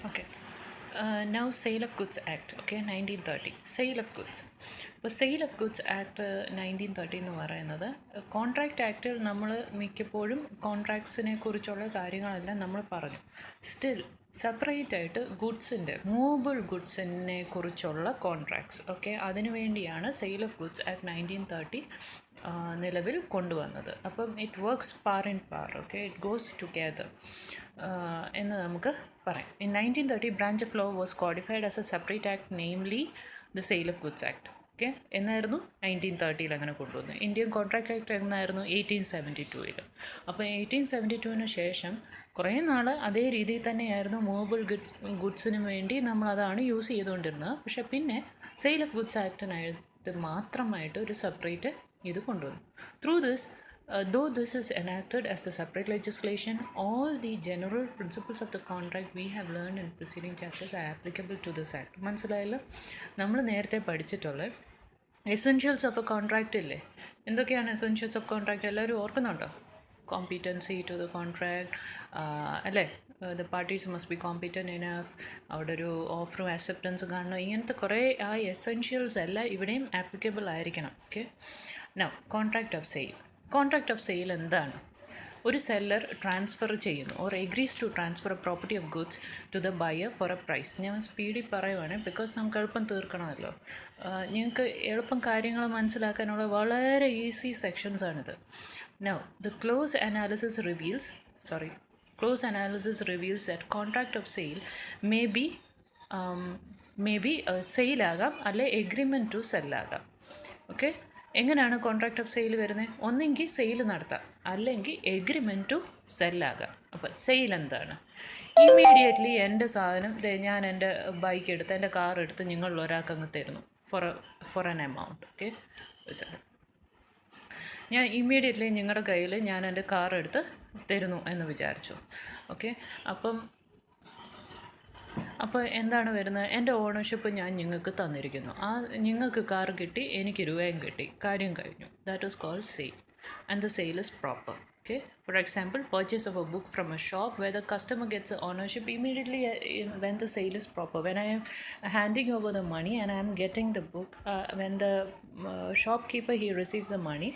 Okay. Now Sale of Goods Act, okay, 1930. Sale of Goods. ഇപ്പോൾ sale of goods act 1930 എന്ന് പറയുന്നത് contract ആക്റ്റിൽ നമ്മൾ മിക്കപ്പോഴും കോൺട്രാക്ട്സിനെ കുറിച്ചുള്ള കാര്യങ്ങളെല്ലാം നമ്മൾ പറഞ്ഞു. സ്റ്റിൽ സെപ്പറേറ്റ് ആയിട്ട് ഗുഡ്സിൻ്റെ മൂവബിൾ ഗുഡ്സിനെ കുറിച്ചുള്ള കോൺട്രാക്ട്സ്, ഓക്കെ, അതിനുവേണ്ടിയാണ് സെയിൽ ഓഫ് ഗുഡ്സ് ആക്ട് 1930 നിലവിൽ കൊണ്ടുവന്നത്. അപ്പം it works par in par, okay, it goes together എന്ന് നമുക്ക് പറയാം. In 1930 branch of law was codified as a separate act, namely the sale of goods act. Okay, എന്നായിരുന്നു 1930 അങ്ങനെ കൊണ്ടുവന്നത്. ഇന്ത്യൻ കോൺട്രാക്ട് ആക്ട് എന്നായിരുന്നു 1872. അപ്പോൾ 1872 ശേഷം കുറേ നാൾ അതേ രീതിയിൽ തന്നെയായിരുന്നു മൂവബിൾ ഗുഡ്സിന് വേണ്ടി നമ്മളതാണ് യൂസ് ചെയ്തുകൊണ്ടിരുന്നത്. പക്ഷേ പിന്നെ സെയിൽ ഓഫ് ഗുഡ്സ് ആക്ടിനായിട്ട് മാത്രമായിട്ട് ഒരു സെപ്പറേറ്റ് ഇത് കൊണ്ടുവന്നു. Through this, though this is enacted as a separate legislation, all the general principles of the contract we have learned in preceding chapters are applicable to this act. മനസ്സിലായല്ലോ? നമ്മൾ നേരത്തെ പഠിച്ചിട്ടുള്ള essentials of A contract ഇല്ലേ? എന്തൊക്കെയാണ് essentials of contract? എല്ലാവരും ഓർക്കുന്നുണ്ടോ? Competency to the contract, അല്ലേ? The parties must be competent enough, അവിടെ ഒരു ഓഫറും അക്സെപ്റ്റൻസ് കാണണം. ഇങ്ങനത്തെ കുറേ ആ എസെൻഷ്യൽസ് എല്ലാം ഇവിടെയും ആപ്ലിക്കബിൾ ആയിരിക്കണം. Okay, now contract of sale. Contract of sale എന്താണ്? ഒരു സെല്ലർ ട്രാൻസ്ഫർ ചെയ്യുന്നു or agrees to transfer a property of goods to the buyer for a price. ഞാൻ സ്പീഡിൽ പറയുവാണ്, ബിക്കോസ് നമുക്ക് എളുപ്പം തീർക്കണമല്ലോ. നിങ്ങൾക്ക് എളുപ്പം കാര്യങ്ങൾ മനസ്സിലാക്കാനുള്ള വളരെ ഈസി സെക്ഷൻസാണിത്. Now the clause analysis reveals that contract of sale may be സെയിലാകാം, അല്ലെ എഗ്രിമെൻറ്റ് ടു സെല്ലാകാം. ഓക്കെ, എങ്ങനെയാണ് കോൺട്രാക്റ്റ് ഓഫ് സെയിൽ വരുന്നത്? ഒന്നെങ്കിൽ സെയിൽ നടത്താം, അല്ലെങ്കിൽ എഗ്രിമെൻറ്റ് ടു സെല്ലാകാം. അപ്പോൾ സെയിൽ എന്താണ്? ഇമ്മീഡിയറ്റ്ലി എൻ്റെ സാധനം, ഞാൻ എൻ്റെ ബൈക്ക് എടുത്ത്, എൻ്റെ കാർ എടുത്ത് നിങ്ങളിൽ ഒരാൾക്ക് അങ്ങ് തരുന്നു ഫോർ ആൻ എമൗണ്ട്. ഓക്കെ, ഞാൻ ഇമ്മീഡിയറ്റ്ലി നിങ്ങളുടെ കയ്യിൽ ഞാൻ എൻ്റെ കാർ എടുത്ത് തരുന്നു എന്ന് വിചാരിച്ചു. ഓക്കെ, അപ്പോൾ എന്താണ് വരുന്നത്? എൻ്റെ ഓണർഷിപ്പ് ഞാൻ നിങ്ങൾക്ക് തന്നിരിക്കുന്നു. നിങ്ങൾക്ക് കാർ കിട്ടി, എനിക്ക് രൂപയും കിട്ടി, കാര്യം കഴിഞ്ഞു. That is called sale, and the sale is proper. Okay, for example, purchase of a book from a shop where the customer gets the ownership immediately when the sale is proper. When I am handing over the money and I am getting the book, when the shopkeeper, he receives the money,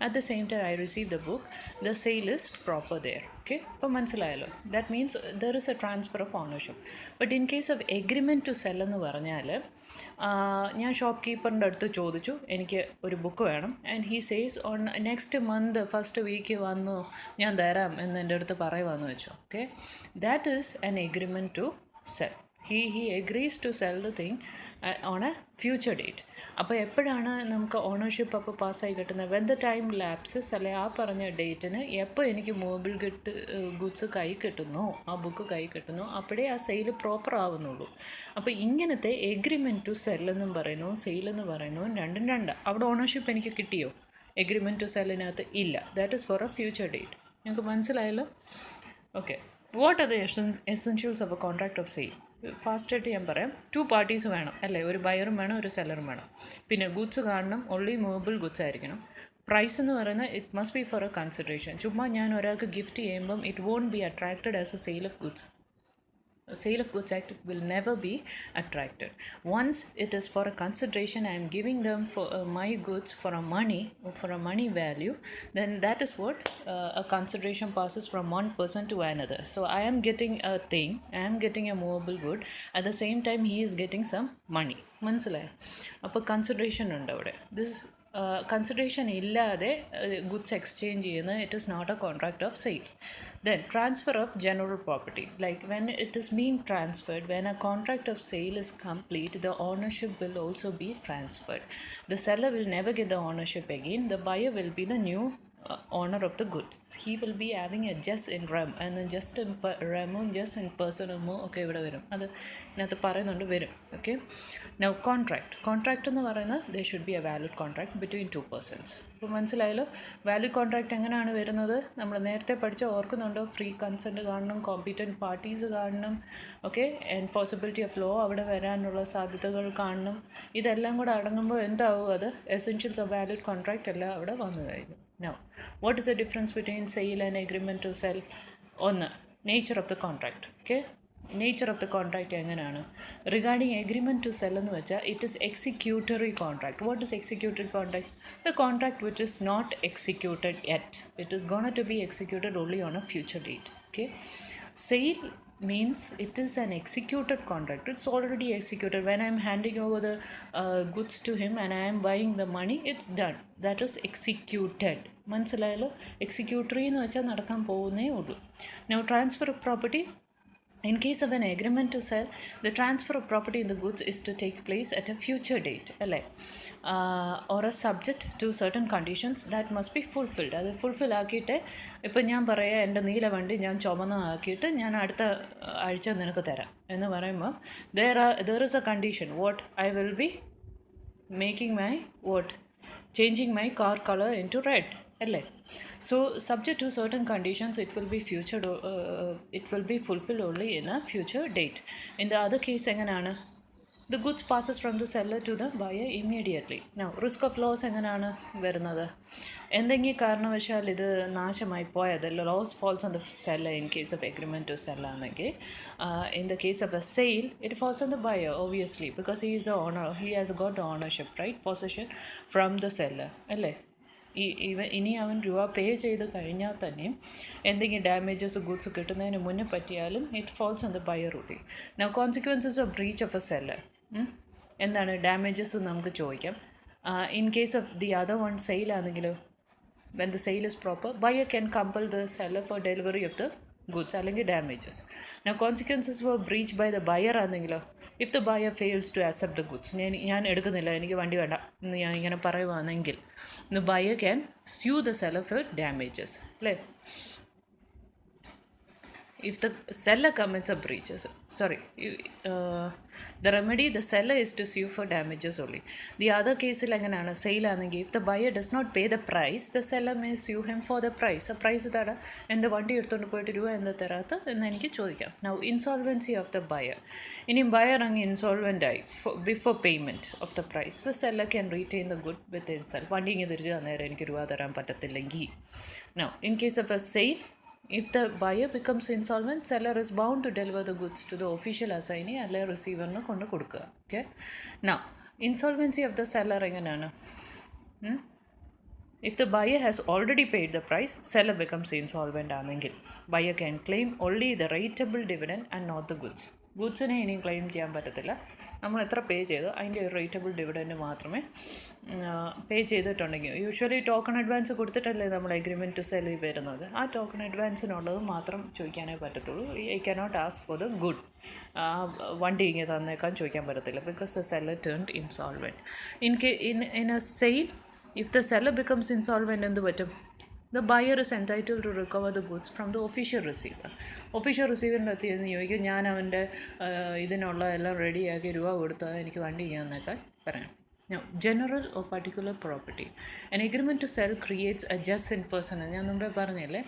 at the same time I receive the book, the sale is proper there. Okay, അപ്പോൾ മനസ്സിലായല്ലോ? That means there is a transfer of ownership. But in case of agreement to sell എന്ന് പറഞ്ഞാൽ, ഞാൻ shop കീപ്പറിൻ്റെ അടുത്ത് ചോദിച്ചു, എനിക്ക് ഒരു book വേണം, and he says on next month first week വന്നു ഞാൻ തരാം എന്ന് എൻ്റെ അടുത്ത് പറയുവാന്ന് വെച്ചു. Okay, that is an agreement to sell. He agrees to sell the thing on a future date. അപ്പോൾ എപ്പോഴാണ് നമുക്ക് ഓണർഷിപ്പ് അപ്പോൾ പാസ്സായി കിട്ടുന്നത്? വെൻ ദ ടൈം ലാപ്സസ്, അല്ലെ ആ പറഞ്ഞ ഡേറ്റിന് എപ്പോൾ എനിക്ക് മൂവബിൾ ഗുഡ്സ് കൈ കിട്ടുന്നു, ആ ബുക്ക് കൈ കിട്ടുന്നു, അപ്പോഴേ ആ സെയിൽ പ്രോപ്പർ ആവുന്നുള്ളൂ. അപ്പോൾ ഇങ്ങനത്തെ എഗ്രിമെൻറ്റ് ടു സെല്ലെന്നും പറയുന്നു, സെയിലെന്ന് പറയുന്നു, രണ്ടും രണ്ട്. അവിടെ ഓണർഷിപ്പ് എനിക്ക് കിട്ടിയോ? എഗ്രിമെൻറ്റ് ടു സെല്ലിനകത്ത് ഇല്ല. That is for a future date. നിങ്ങൾക്ക് മനസ്സിലായല്ലോ? Okay, what are the essentials of a contract of sale? ഫാസ്റ്റായിട്ട് ഞാൻ പറയാം. 2 പാർട്ടീസ് വേണം, അല്ലേ? ഒരു ബയറും വേണം, ഒരു സെല്ലറും വേണം. പിന്നെ ഗുഡ്സ് കാണണം, ഓൺലി മൂവബിൾ ഗുഡ്സ് ആയിരിക്കണം. പ്രൈസ് എന്ന് പറയുന്നത് it must be for a consideration. ചുമ്മാ ഞാൻ ഒരാൾക്ക് ഗിഫ്റ്റ് ചെയ്യുമ്പം it won't be attracted as a sale of goods. Sale of Goods Act will never be attracted. Once it is for a consideration, I am giving them for my goods for a money value, then that is what a consideration passes from one person to another. So I am getting a thing, I am getting a movable good, at the same time he is getting some money. മനസ്സിലായോ? അപ്പോൾ consideration ഉണ്ട് അവിടെ. This consideration ഇല്ലാതെ goods exchange ചെയ്യുന്നത് it is not a contract of sale. Then transfer of general property, like when it is being transferred, when a contract of sale is complete, the ownership will also be transferred. The seller will never get the ownership again. The buyer will be the new owner of the good. He will be having a just in rem, and then just in remo, just in personamo. Okay, ഇവിടെ വരും, അത് ഇതിനകത്ത് പറയുന്നുണ്ട്, വരും. Okay, now contract എന്ന് പറയുന്നത് there should be a valid contract between 2 persons. ഇപ്പോൾ മനസ്സിലായല്ലോ? വാലിഡ് കോൺട്രാക്റ്റ് എങ്ങനെയാണ് വരുന്നത്? നമ്മൾ നേരത്തെ പഠിച്ച ഓർക്കുന്നുണ്ടോ? ഫ്രീ കൺസെൻറ്റ് കാണണം, കോമ്പീറ്റൻറ്റ് പാർട്ടീസ് കാണണം, ഓക്കെ, എൻഫോഴ്സിബിലിറ്റി ഓഫ് ലോ അവിടെ വരാനുള്ള സാധ്യതകൾ കാണണം. ഇതെല്ലാം കൂടെ അടങ്ങുമ്പോൾ എന്താവും? അത് എസെൻഷ്യൽസ് ഓഫ് വാലിഡ് കോൺട്രാക്റ്റ് എല്ലാം അവിടെ വന്നു കഴിഞ്ഞു. Now, what is the difference between sale and agreement to sell? One, nature of the contract. Okay, nature of the contract എങ്ങനെയാണ്? റിഗാർഡിങ് എഗ്രിമെൻറ്റ് ടു സെൽ എന്ന് വെച്ചാൽ it is executory contract. What is executory contract? The contract which is not executed yet. It is gonna to be executed only on a future date. Okay, sale means it is an executed contract. It's already executed. When I'm handing over the goods to him and I am buying the money, it's done. That is executed. മനസ്സിലായല്ലോ? Executory എന്ന് വെച്ചാൽ നടക്കാൻ പോകുന്നേ ഉള്ളൂ. Now transfer of property. In case of an agreement to sell, the transfer of property in the goods is to take place at a future date, അല്ലേ? Or a subject to certain conditions that must be fulfilled. അത് fulfil ആക്കിയിട്ട്, ഇപ്പം ഞാൻ പറയാം എൻ്റെ നീല വണ്ടി ഞാൻ ചുമന്നതാക്കിയിട്ട് ഞാൻ അടുത്ത ആഴ്ച നിനക്ക് തരാം എന്ന് പറയുമ്പോൾ there is a condition. What? I will be making my changing my car color into red, അല്ലേ? So subject to certain conditions, it will be fulfilled only in a future date. In the other case എങ്ങനെയാണ്? The goods passes from the seller to the buyer immediately. Now risk of loss എങ്ങനെയാണ് വരുന്നത്? എന്തെങ്കിലും കാരണവശാൽ ഇത് നാശമായി പോയത്, loss falls on the seller in case of agreement to sell ആണെങ്കിൽ, in the case of a sale it falls on the buyer obviously, because he is the owner, he has got the ownership, right, possession from the seller, അല്ലേ? ഇനി അവൻ രൂപ പേ ചെയ്ത് കഴിഞ്ഞാൽ തന്നെയും എന്തെങ്കിലും damages goods കിട്ടുന്നതിന് മുന്നേ പറ്റിയാലും it falls on the buyer റൂട്ടി. Now consequences of breach of a seller. എന്താണ് ഡാമേജസ് നമുക്ക് ചോദിക്കാം. In case of the other one സെയിലാണെങ്കിലോ, when the sale is proper, buyer can compel the seller for delivery of the goods അല്ലെങ്കിൽ damages. Now consequences for breach by the buyer ആണെങ്കിലോ, if the buyer fails to accept the goods, ഞാൻ എടുക്കുന്നില്ല, എനിക്ക് വണ്ടി വേണ്ട എന്ന് ഞാൻ ഇങ്ങനെ പറയുവാണെങ്കിൽ, the buyer can sue the seller for damages. Like, if the seller commits a breach, the remedy, the seller is to sue for damages only. The other case is like a sale, if the buyer does not pay the price, the seller may sue him for the price. A price that and the one day and the terata and then you chodika. Now insolvency of the buyer. In buyer insolvent before payment of the price, the seller can retain the good with himself. Now in case of a sale, if the buyer becomes insolvent, seller is bound to deliver the goods to the official assignee and receiver nu kondu kodukka. Okay, now insolvency of the seller enganana? If the buyer has already paid the price, seller becomes insolvent aanengil buyer can claim only the rateable dividend and not the goods. ഗുഡ്സിനെ ഇനി claim ചെയ്യാൻ പറ്റത്തില്ല. നമ്മൾ എത്ര പേ ചെയ്തോ അതിൻ്റെ ഒരു rateable dividend മാത്രമേ പേ ചെയ്തിട്ടുണ്ടെങ്കിൽ, യൂഷ്വലി ടോക്കൺ അഡ്വാൻസ് കൊടുത്തിട്ടല്ലേ നമ്മൾ എഗ്രിമെൻറ്റ് ടു സെൽ വരുന്നത്. ആ ടോക്കൺ അഡ്വാൻസിനുള്ളത് മാത്രം ചോദിക്കാനേ പറ്റത്തുള്ളൂ. I cannot ask for the good. വണ്ടി ഇങ്ങനെ തന്നേക്കാൻ ചോദിക്കാൻ പറ്റത്തില്ല, because the seller turned insolvent. In a sale, if the seller becomes insolvent എന്ത് പറ്റും? The buyer is entitled to recover the goods from the official receiver. Official receiver ചോദിക്കും, ഞാൻ അവൻ്റെ ഇതിനുള്ള എല്ലാം റെഡിയാക്കി രൂപ കൊടുത്താൽ എനിക്ക് വണ്ടി ചെയ്യാമെന്നൊക്കെ പറയാം. Now, general or particular property. An agreement to sell creates a just in person. ഞാൻ മുമ്പേ പറഞ്ഞല്ലേ,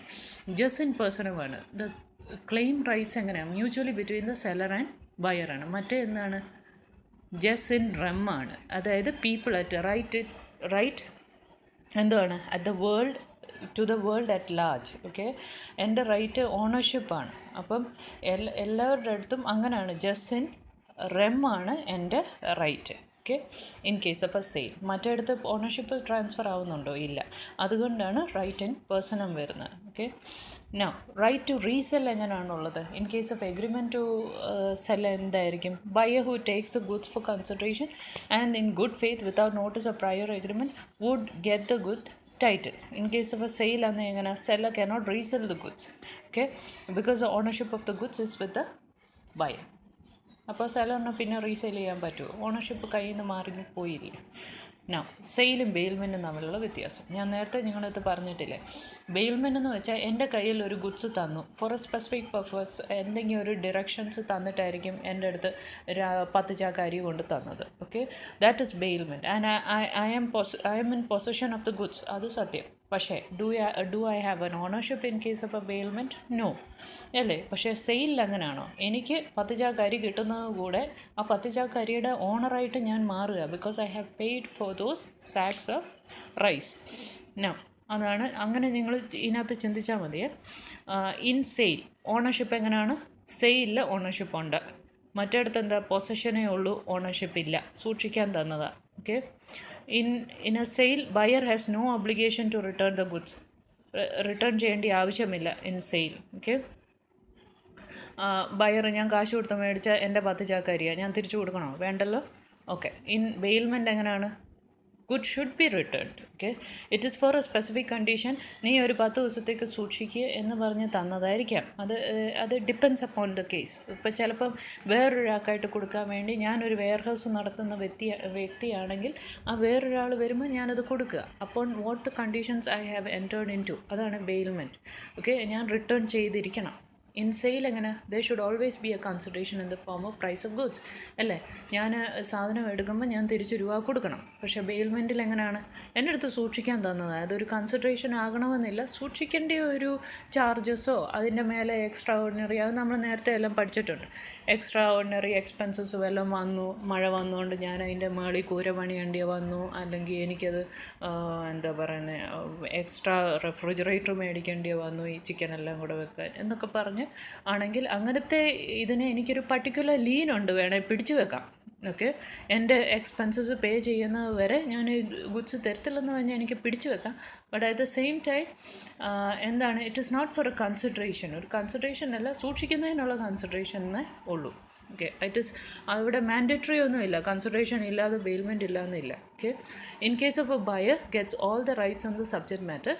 just in person ആണ്. The claim rights എങ്ങനെയാണ്? Mutually between the seller and buyer ആണ്. മറ്റേ എന്താണ്? just in rem ആണ്. അതായത് പീപ്പിൾ അറ്റ് റൈറ്റ് എന്താണ്? at the world, to the world at large. Okay, എൻ്റെ റൈറ്റ് ഓണർഷിപ്പാണ്. അപ്പം എല്ലാവരുടെ അടുത്തും അങ്ങനെയാണ്. ജസ്റ്റ് ഇൻ റെം ആണ് എൻ്റെ right. Okay, in case of a sale. മറ്റേടത്ത് ഓണർഷിപ്പ് ട്രാൻസ്ഫർ ആവുന്നുണ്ടോ? ഇല്ല. അതുകൊണ്ടാണ് റൈറ്റ് ഇൻ പേഴ്സണും വരുന്നത്. Okay, now right to resell എങ്ങനെയാണുള്ളത്? In case of agreement to sell എന്തായിരിക്കും? Buyer who takes the goods for consideration and in good faith without notice of prior agreement would get the good title. In case of a sale, seller cannot resell the goods. Okay, because the ownership of the goods is with the buyer. അപ്പോൾ സെല്ലറിന് പിന്നെ resale ചെയ്യാൻ പറ്റുമോ? Ownership കയ്യിൽ നിന്ന് മാറി പോയില്ലേ. Now സെയിലും ബെയിൽമെൻറ്റും തമ്മിലുള്ള വ്യത്യാസം ഞാൻ നേരത്തെ നിങ്ങളടുത്ത് പറഞ്ഞിട്ടില്ലേ. ബെയിൽമെൻ്റ് എന്ന് വെച്ചാൽ എൻ്റെ കയ്യിൽ ഒരു ഗുഡ്സ് തന്നു ഫോർ എ സ്പെസിഫിക് പർപ്പസ്, എന്തെങ്കിലും ഒരു ഡിറക്ഷൻസ് തന്നിട്ടായിരിക്കും എൻ്റെ അടുത്ത് 10 ചാക്ക് അരി കൊണ്ട് തന്നത്. Okay, that is bailment and I am in possession of the goods. അത് സത്യം. പക്ഷേ do I have an ownership in case of a bailment? No, അല്ലേ? പക്ഷേ സെയിലിൽ അങ്ങനെയാണോ? എനിക്ക് 10 ചാക്ക് അരി കിട്ടുന്നത് കൂടെ ആ 10 ചാക്ക് അരിയുടെ ഓണറായിട്ട് ഞാൻ മാറുക, because I have paid for those sacks of rice. No, അതാണ്. അങ്ങനെ നിങ്ങൾ ഇതിനകത്ത് ചിന്തിച്ചാൽ മതിയേ. ഇൻ സെയിൽ ഓണർഷിപ്പ് എങ്ങനെയാണ്? സെയിലിൽ ഓണർഷിപ്പ് ഉണ്ട്. മറ്റിടത്ത് എന്താ പൊസഷനേ ഉള്ളൂ, ഓണർഷിപ്പ് ഇല്ല, സൂക്ഷിക്കാൻ തന്നതാണ്. Okay, in a sale buyer has no obligation to return the goods. Return ചെയ്യേണ്ട ആവശ്യമില്ല ഇൻ സെയിൽ. ഓക്കെ, ബയർ ഞാൻ കാശ് കൊടുത്ത് മേടിച്ചാൽ എൻ്റെ 10 ചാക്ക് അരിയാണ്, ഞാൻ തിരിച്ചു കൊടുക്കണോ? വേണ്ടല്ലോ. ഓക്കെ, ഇൻ ബെയിൽമെൻറ്റ് എങ്ങനെയാണ്? Good should be returned. Okay, it is for a specific condition. നീ ഒരു 10 ദിവസത്തേക്ക് സൂക്ഷിക്കുക എന്ന് പറഞ്ഞ് തന്നതായിരിക്കാം. അത് ഡിപ്പെൻസ് അപ്പോൺ ദ കേസ്. ഇപ്പോൾ ചിലപ്പം വേറൊരാൾക്കായിട്ട് കൊടുക്കാൻ വേണ്ടി ഞാനൊരു വെയർ ഹൗസ് നടത്തുന്ന വ്യക്തിയാണെങ്കിൽ ആ വേറൊരാൾ വരുമ്പോൾ ഞാനത് കൊടുക്കുക. അപ്പോൾ what the conditions I have entered in to, അതാണ് ബെയിൽമെൻറ്റ്. ഓക്കെ, ഞാൻ റിട്ടേൺ ചെയ്തിരിക്കണം. ഇൻ സെയിൽ എങ്ങനെ? They should always be a consideration in the form of price of goods അല്ലേ? ഞാൻ സാധനം എടുക്കുമ്പോൾ ഞാൻ തിരിച്ച് രൂപ കൊടുക്കണം. പക്ഷേ ബെയിൽമെൻറ്റിൽ എങ്ങനെയാണ്? എൻ്റെ അടുത്ത് സൂക്ഷിക്കാൻ തന്നത്, അതൊരു കൺസിഡറേഷൻ ആകണമെന്നില്ല. സൂക്ഷിക്കേണ്ട ഒരു ചാർജസോ അതിൻ്റെ മേലെ എക്സ്ട്രാ ഓർഡിനറി, അത് നമ്മൾ നേരത്തെ എല്ലാം പഠിച്ചിട്ടുണ്ട്. എക്സ്ട്രാ ഓർഡിനറി എക്സ്പെൻസസ് വല്ലതും വന്നു, മഴ വന്നുകൊണ്ട് ഞാൻ അതിൻ്റെ മേളിൽ കൂര പണിയേണ്ടി വന്നു, അല്ലെങ്കിൽ എനിക്കത് എന്താ പറയുന്നത് എക്സ്ട്രാ റെഫ്രിജറേറ്റർ മേടിക്കേണ്ടി വന്നു ഈ ചിക്കനെല്ലാം കൂടെ വെക്കാൻ എന്നൊക്കെ പറഞ്ഞ് ആണെങ്കിൽ അങ്ങനത്തെ ഇതിന് എനിക്കൊരു പർട്ടിക്കുലർ ലീനുണ്ട്, വേണേൽ പിടിച്ചു വെക്കാം. ഓക്കെ, എൻ്റെ എക്സ്പെൻസസ് പേ ചെയ്യുന്നത് വരെ ഞാൻ ഗുഡ്സ് തരത്തില്ലെന്ന് പറഞ്ഞാൽ എനിക്ക് പിടിച്ചു വെക്കാം. But at the same time എന്താണ്, it is not for a consideration. ഒരു കൺസിഡറേഷൻ അല്ല, സൂക്ഷിക്കുന്നതിനുള്ള കൺസിഡറേഷനേ ഉള്ളൂ. ഓക്കെ, ഇറ്റ് ഈസ് അവിടെ മാൻഡേറ്ററി ഒന്നുമില്ല, കൺസിഡറേഷൻ ഇല്ലാതെ ബെയിൽമെൻറ്റ് ഇല്ലാന്നില്ല. Okay, in case of a buyer gets all the rights on the subject matter.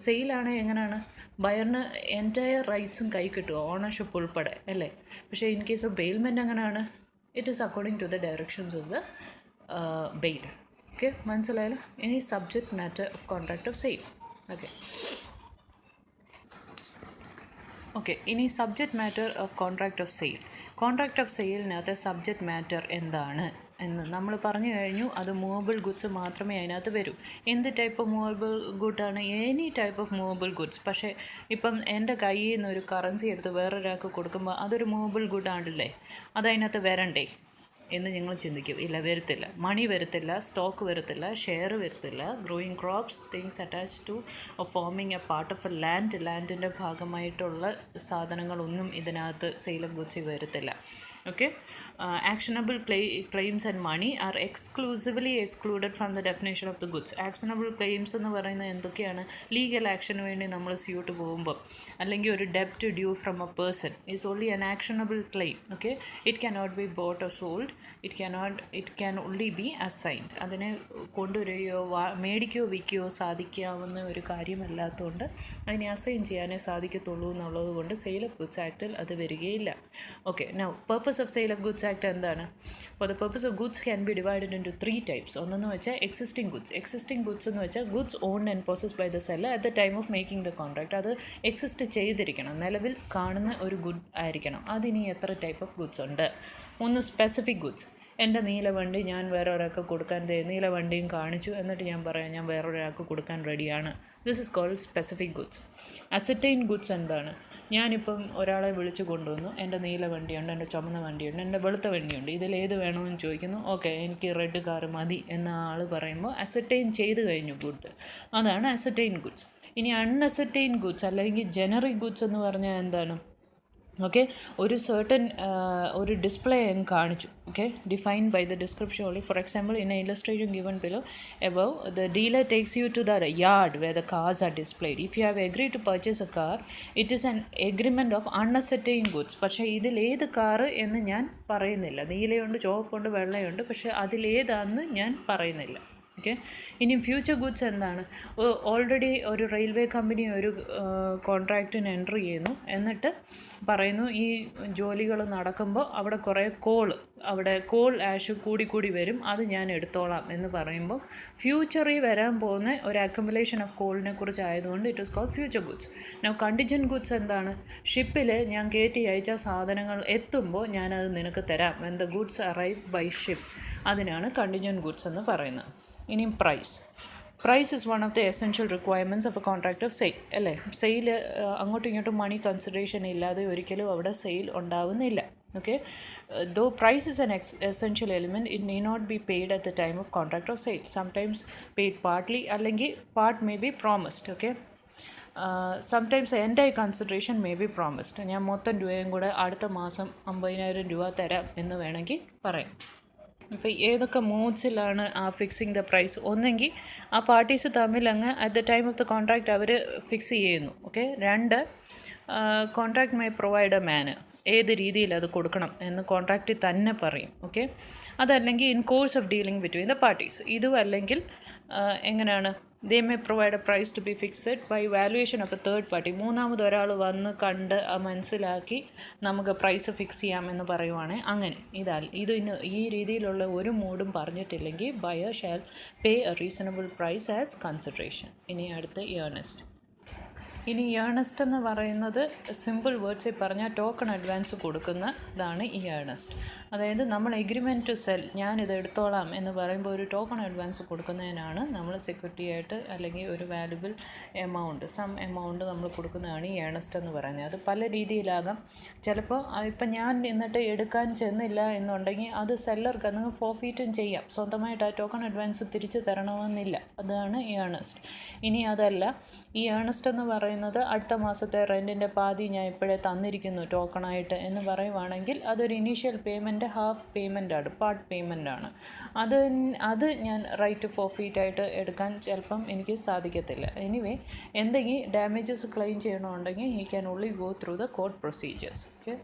സെയിലാണ് എങ്ങനെയാണ്, ബയറിന് എൻറ്റയർ റൈറ്റ്സും കൈ കിട്ടുക, ഓണർഷിപ്പ് ഉൾപ്പെടെ അല്ലേ? പക്ഷേ ഇൻ കേസ് ഓഫ് ബെയിൽമെൻറ്റ് എങ്ങനെയാണ്, it is according to the directions of the bail. Okay, മനസ്സിലായല്ലോ? ഇനി subject matter of contract of sale. Okay, ഇനി subject matter of contract of sale. Contract of സെയിലിനകത്ത് സബ്ജക്റ്റ് മാറ്റർ എന്താണ് എന്ന് നമ്മൾ പറഞ്ഞു കഴിഞ്ഞു. അത് മൂവബിൾ ഗുഡ്സ് മാത്രമേ അതിനകത്ത് വരൂ. എന്ത് ടൈപ്പ് ഓഫ് മൂവബിൾ ഗുഡാണ്? Any type of movable goods. പക്ഷേ ഇപ്പം എൻ്റെ കയ്യിൽ നിന്ന് ഒരു കറൻസി എടുത്ത് വേറൊരാൾക്ക് കൊടുക്കുമ്പോൾ അതൊരു മൂവബിൾ ഗുഡാണല്ലേ, അതതിനകത്ത് വരണ്ടേ എന്ന് നിങ്ങൾ ചിന്തിക്കും. ഇല്ല, വരത്തില്ല. മണി വരത്തില്ല, സ്റ്റോക്ക് വരത്തില്ല, ഷെയർ വരത്തില്ല, growing crops, things attach to forming a part of a ലാൻഡിൻ്റെ ഭാഗമായിട്ടുള്ള സാധനങ്ങളൊന്നും ഇതിനകത്ത് സെയിൽ ഓഫ് ഗുഡ്സിൽ വരത്തില്ല. Okay, actionable claims and money are exclusively excluded from the definition of the goods. Actionable claims എന്ന് പറയുന്നത് എന്തൊക്കെയാണ്? ലീഗൽ ആക്ഷന് വേണ്ടി നമ്മൾ സ്യൂട്ട് പോകുമ്പോൾ, അല്ലെങ്കിൽ ഒരു ഡെപ്റ്റ് due from a person is only an actionable claim. Okay, it cannot be bought or sold, it can only be assigned. അതിനെ കൊണ്ടുവരികയോ മേടിക്കുകയോ വിൽക്കുകയോ സാധിക്കാവുന്ന ഒരു കാര്യമല്ലാത്തതുകൊണ്ട് അതിനെ അസൈൻ ചെയ്യാനേ സാധിക്കത്തുള്ളൂ എന്നുള്ളത് കൊണ്ട് സെയിൽ ഓഫ് ഗുഡ്സ് ആക്ടിൽ അത് വരികയില്ല. Okay, now purpose of sale of goods act എന്താണ്? For the purpose of goods can be divided into 3 types. ഒന്നെന്ന് വെച്ചാൽ എക്സിസ്റ്റിംഗ് ഗുഡ്സ്. എക്സിസ്റ്റിംഗ് ഗുഡ്സ് എന്ന് വെച്ചാൽ goods owned and possessed by the seller at the time of making the contract. അത് exist ചെയ്തിരിക്കണം, നിലവിൽ കാണുന്ന ഒരു ഗുഡ് ആയിരിക്കണം. അതിനി എത്ര ടൈപ്പ് ഓഫ് ഗുഡ്സ് ഉണ്ട്? ഒന്ന് സ്പെസിഫിക് ഗുഡ്സ്. എൻ്റെ നീല വണ്ടി ഞാൻ വേറെ ഒരാൾക്ക് കൊടുക്കാൻ, നീല വണ്ടിയും കാണിച്ചു, എന്നിട്ട് ഞാൻ പറയാം ഞാൻ വേറൊരാൾക്ക് കൊടുക്കാൻ റെഡിയാണ്. This is called specific goods. Ascertain goods എന്താണ്? ഞാനിപ്പം ഒരാളെ വിളിച്ചു കൊണ്ടുവന്നു, എൻ്റെ നീല വണ്ടിയുണ്ട്, എൻ്റെ ചുമന്ന വണ്ടിയുണ്ട്, എൻ്റെ വെളുത്ത വണ്ടിയുണ്ട്, ഇതിലേത് വേണമെന്ന് ചോദിക്കുന്നു. ഓക്കെ, എനിക്ക് റെഡ് കാറ് മതി എന്ന ആൾ പറയുമ്പോൾ അസർട്ടൈൻ ചെയ്ത് കഴിഞ്ഞു ഗുഡ്. അതാണ് അസർട്ടൈൻ ഗുഡ്സ്. ഇനി അൺഅസർട്ടൈൻ ഗുഡ്സ് അല്ലെങ്കിൽ ജനറിക് ഗുഡ്സ് എന്ന് പറഞ്ഞാൽ എന്താണ്? ഓക്കെ, ഒരു സർട്ടൻ ഒരു ഡിസ്പ്ലേ കാണിച്ചു. Okay, defined by the description only. For example, in a illustration given below above, the dealer takes you to the yard where the cars are displayed. If you have agreed to purchase a car, it is an agreement of unascertained goods. പക്ഷേ ഇതിലേത് car എന്ന് ഞാൻ പറയുന്നില്ല. നീലയുണ്ട്, ചുവപ്പുണ്ട്, വെള്ളയുണ്ട്, പക്ഷേ അതിലേതാണെന്ന് ഞാൻ പറയുന്നില്ല. Okay, ഇനി future goods എന്താണ്? Already ഒരു റെയിൽവേ കമ്പനി ഒരു കോൺട്രാക്റ്റിന് എൻ്റർ ചെയ്യുന്നു, എന്നിട്ട് പറയുന്നു ഈ ജോലികൾ നടക്കുമ്പോൾ അവിടെ കുറേ അവിടെ കോൾ ആഷ് കൂടി വരും, അത് ഞാൻ എടുത്തോളാം എന്ന് പറയുമ്പോൾ ഫ്യൂച്ചറിൽ വരാൻ പോകുന്ന ഒരു അക്യുമുലേഷൻ ഓഫ് കോളിനെ കുറിച്ച് ആയതുകൊണ്ട് it is called future goods. Now contingent goods എന്താണ്? ഷിപ്പിൽ ഞാൻ കയറ്റി അയച്ച സാധനങ്ങൾ എത്തുമ്പോൾ ഞാനത് നിനക്ക് തരാം. When the goods arrive by ship, അതിനാണ് കണ്ടിജൻറ്റ് ഗുഡ്സ് എന്ന് പറയുന്നത്. ഇനി price is one of the essential requirements of a contract of sale അല്ലേ? സെയിൽ അങ്ങോട്ടും ഇങ്ങോട്ടും മണി കൺസിഡറേഷൻ ഇല്ലാതെ ഒരിക്കലും അവിടെ സെയിൽ ഉണ്ടാവുന്നില്ല. Okay, though price is an essential element, it need not be paid at the time of contract of sale. Sometimes paid partly, അല്ലെങ്കിൽ part may be promised. Okay, sometimes എൻ്റെ consideration may be promised. ഞാൻ മൊത്തം രൂപയും കൂടെ അടുത്ത മാസം 50,000 രൂപ തരാം എന്ന് വേണമെങ്കിൽ പറയാം. ഇപ്പോൾ ഏതൊക്കെ മൂഡ്സിലാണ് ആ ഫിക്സിങ് ദ പ്രൈസ്? ഒന്നെങ്കിൽ ആ പാർട്ടീസ് തമ്മിൽ അങ്ങ് at the time of the contract അവർ ഫിക്സ് ചെയ്യുന്നു. Okay. 2, contract may provide a manner. ഏത് രീതിയിൽ അത് കൊടുക്കണം എന്ന് കോൺട്രാക്റ്റിൽ തന്നെ പറയും. ഓക്കെ. അതല്ലെങ്കിൽ in course of dealing between the parties. ഇതും അല്ലെങ്കിൽ എങ്ങനെയാണ്, they may provide a price to be fixed by valuation of a third party. മൂന്നാമത് ഒരാൾ വന്ന് കണ്ട് മനസ്സിലാക്കി നമുക്ക് പ്രൈസ് ഫിക്സ് ചെയ്യാമെന്ന് പറയുവാണെങ്കിൽ അങ്ങനെ. ഇതിന് ഈ രീതിയിലുള്ള ഒരു മൂഡും പറഞ്ഞിട്ടില്ലെങ്കിൽ buyer shall pay a reasonable price as consideration. ഇനി അടുത്ത് ഏർണസ്റ്റ്. ഇനി ഏർണസ്റ്റ് എന്ന് പറയുന്നത് സിമ്പിൾ വേർഡ്സിൽ പറഞ്ഞാൽ ടോക്കൺ അഡ്വാൻസ് കൊടുക്കുന്ന ഇതാണ് ഈ ഏർണസ്റ്റ്. അതായത് നമ്മൾ എഗ്രിമെൻറ്റ് ടു സെൽ, ഞാനിത് എടുത്തോളാം എന്ന് പറയുമ്പോൾ ഒരു ടോക്കൺ അഡ്വാൻസ് കൊടുക്കുന്നതിനാണ് നമ്മൾ സെക്യൂരിറ്റി ആയിട്ട് അല്ലെങ്കിൽ ഒരു വാല്യുബിൾ സം എമൗണ്ട് നമ്മൾ കൊടുക്കുന്നതാണ് ഈ ഏർണസ്റ്റ് എന്ന് പറയുന്നത്. അത് പല രീതിയിലാകാം. ചിലപ്പോൾ ഇപ്പം ഞാൻ എന്നിട്ട് എടുക്കാൻ ചെന്നില്ല എന്നുണ്ടെങ്കിൽ അത് സെല്ലർക്ക് അത് ഫോർഫീറ്റും ചെയ്യാം. സ്വന്തമായിട്ട് ആ ടോക്കൺ അഡ്വാൻസ് തിരിച്ച് തരണമെന്നില്ല. അതാണ് ഏർണസ്റ്റ്. ഇനി അതല്ല, ഈ ഏർണസ്റ്റ് എന്ന് പറയുന്നത് അടുത്ത മാസത്തെ റെൻറ്റിൻ്റെ പാതി ഞാൻ ഇപ്പോഴേ തന്നിരിക്കുന്നു ടോക്കണായിട്ട് എന്ന് പറയുവാണെങ്കിൽ അതൊരു ഇനീഷ്യൽ പേയ്മെൻറ്റ്, ഹാഫ് പേയ്മെൻറ്റാണ്, പാർട്ട് പേയ്മെൻറ്റാണ്. അത് ഞാൻ റൈറ്റ് ഫോർഫീറ്റായിട്ട് എടുക്കാൻ ചിലപ്പം എനിക്ക് സാധിക്കത്തില്ല. എനിവേ, എന്തെങ്കിലും ഡാമേജസ് ക്ലെയിം ചെയ്യണമെന്നുണ്ടെങ്കിൽ he can only go through the court procedures. Okay.